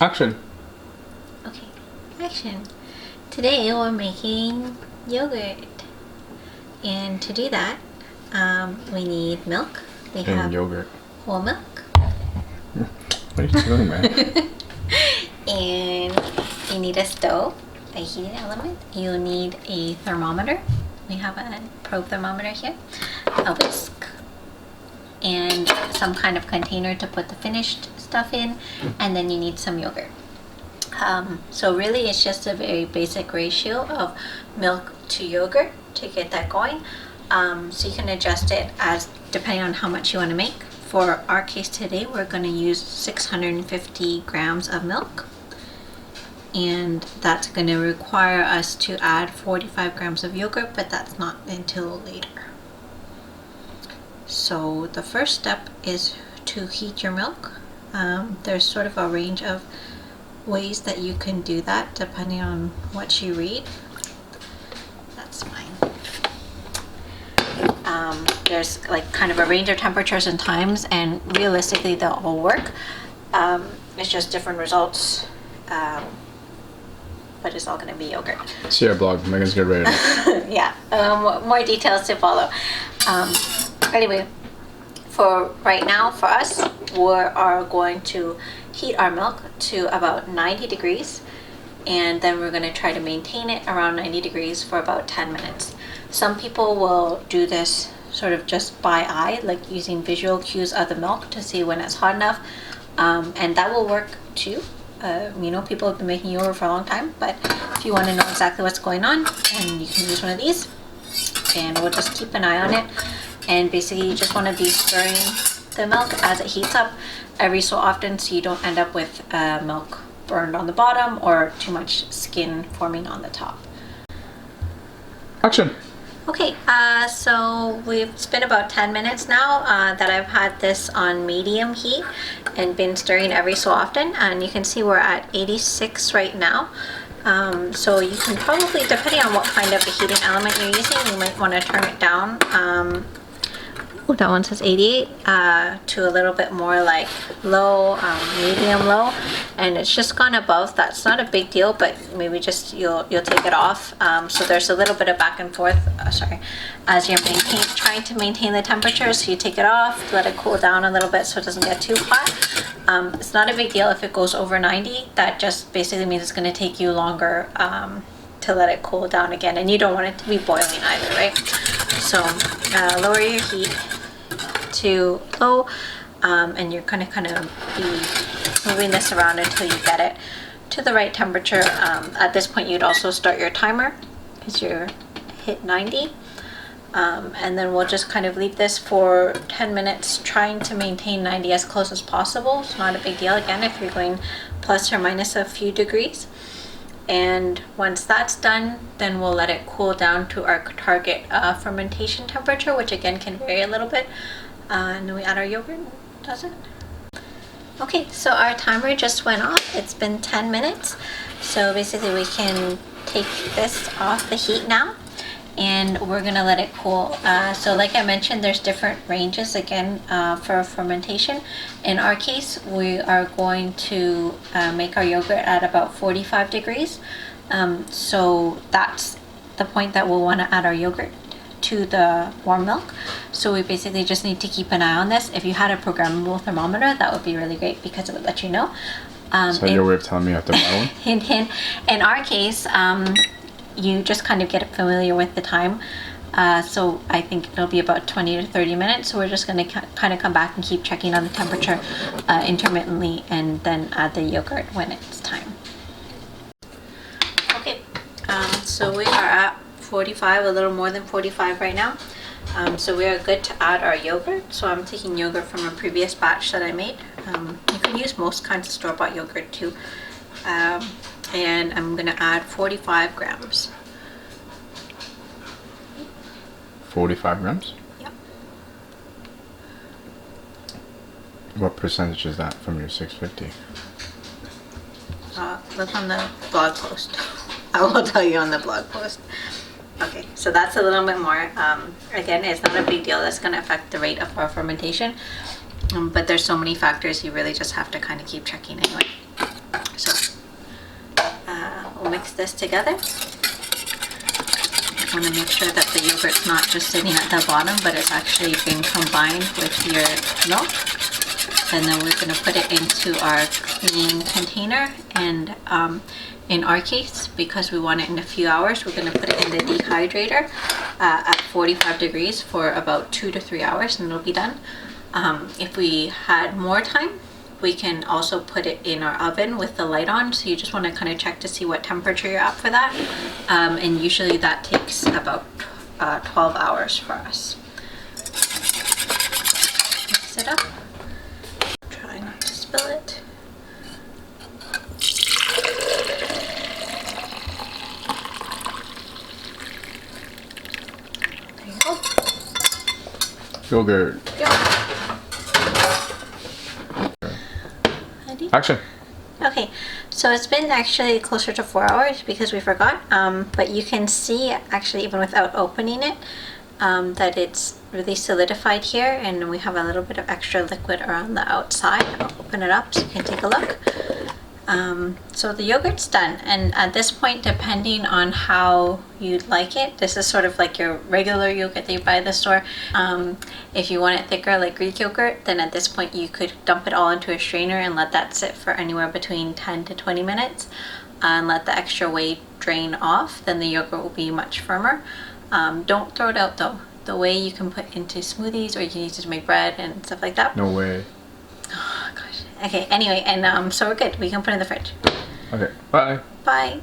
Action. Okay, action. Today we're making yogurt. And to do that, we need milk. We have yogurt. Whole milk. What are you doing, man? And you need a stove, a heating element. You need a thermometer. We have a probe thermometer here. A whisk. And some kind of container to put the finished stuff in. And then you need some yogurt. So really it's just a very basic ratio of milk to yogurt to get that going. So you can adjust it as depending on how much you want to make. For our case today, we're going to use 650 grams of milk. And that's going to require us to add 45 grams of yogurt, but that's not until later. So the first step is to heat your milk. There's sort of a range of ways that you can do that depending on what you read. That's fine. There's like kind of a range of temperatures and times, and realistically they'll all work. It's just different results, but it's all going to be yogurt. See our blog. Megan's get ready. Yeah, more details to follow. Anyway, for right now, for us, we are going to heat our milk to about 90 degrees, and then we're going to try to maintain it around 90 degrees for about 10 minutes. Some people will do this sort of just by eye, like using visual cues of the milk to see when it's hot enough, and that will work too. People have been making yogurt for a long time, but if you want to know exactly what's going on, then you can use one of these, and we'll just keep an eye on it. And basically you just want to be stirring the milk as it heats up every so often, so you don't end up with milk burned on the bottom or too much skin forming on the top. Action. Okay, so it's been about 10 minutes now that I've had this on medium heat and been stirring every so often, and you can see we're at 86 right now. So you can probably, depending on what kind of a heating element you're using, you might want to turn it down. That one says 88 to a little bit more like low, medium low, and it's just gone above. That's not a big deal, but maybe just you'll take it off. So there's a little bit of back and forth. As you're trying to maintain the temperature, so you take it off, let it cool down a little bit so it doesn't get too hot. It's not a big deal if it goes over 90. That just basically means it's going to take you longer to let it cool down again, and you don't want it to be boiling either, right? So lower your heat to low, and you're going to kind of be moving this around until you get it to the right temperature. At this point you'd also start your timer because you're hit 90, and then we'll just kind of leave this for 10 minutes trying to maintain 90 as close as possible. It's not a big deal again if you're going plus or minus a few degrees. And once that's done, then we'll let it cool down to our target fermentation temperature, which again can vary a little bit. And then we add our yogurt. Does it? Okay, so our timer just went off. It's been 10 minutes. So basically we can take this off the heat now, and we're gonna let it cool. So like I mentioned, there's different ranges again for fermentation. In our case, we are going to make our yogurt at about 45 degrees. So that's the point that we'll want to add our yogurt to the warm milk. So we basically just need to keep an eye on this. If you had a programmable thermometer, that would be really great because it would let you know. So your way of telling me I have to buy one? Hint, hint. In our case, you just kind of get familiar with the time. So I think it'll be about 20 to 30 minutes. So we're just going to kind of come back and keep checking on the temperature intermittently, and then add the yogurt when it's time. Okay, so we are at 45, a little more than 45 right now. So we are good to add our yogurt. So I'm taking yogurt from a previous batch that I made. You can use most kinds of store-bought yogurt too. And I'm going to add 45 grams. 45 grams? Yep. What percentage is that from your 650? Look on the blog post. I will tell you on the blog post. Okay, so that's a little bit more. Again, it's not a big deal. That's going to affect the rate of our fermentation. But there's so many factors, you really just have to kind of keep checking anyway. mix this together. You want to make sure that the yogurt's not just sitting at the bottom, but it's actually been combined with your milk. And then we're going to put it into our clean container, and in our case, because we want it in a few hours, we're going to put it in the dehydrator at 45 degrees for about 2 to 3 hours, and it'll be done. If we had more time, we can also put it in our oven with the light on, so you just want to kind of check to see what temperature you're at for that, and usually that takes about 12 hours for us. Mix it up. Try not to spill it. There you go. Yogurt. Action. Okay, so it's been actually closer to 4 hours because we forgot, but you can see actually even without opening it that it's really solidified here, and we have a little bit of extra liquid around the outside. I'll open it up so you can take a look. So the yogurt's done, and at this point, depending on how you'd like it, this is sort of like your regular yogurt that you buy at the store. If you want it thicker like Greek yogurt, then at this point you could dump it all into a strainer and let that sit for anywhere between 10 to 20 minutes and let the extra whey drain off. Then the yogurt will be much firmer. Don't throw it out though. The whey you can put into smoothies, or you can use it to make bread and stuff like that. No way. Oh gosh. Okay, anyway, and so we're good. We can put it in the fridge. Okay, bye. Bye.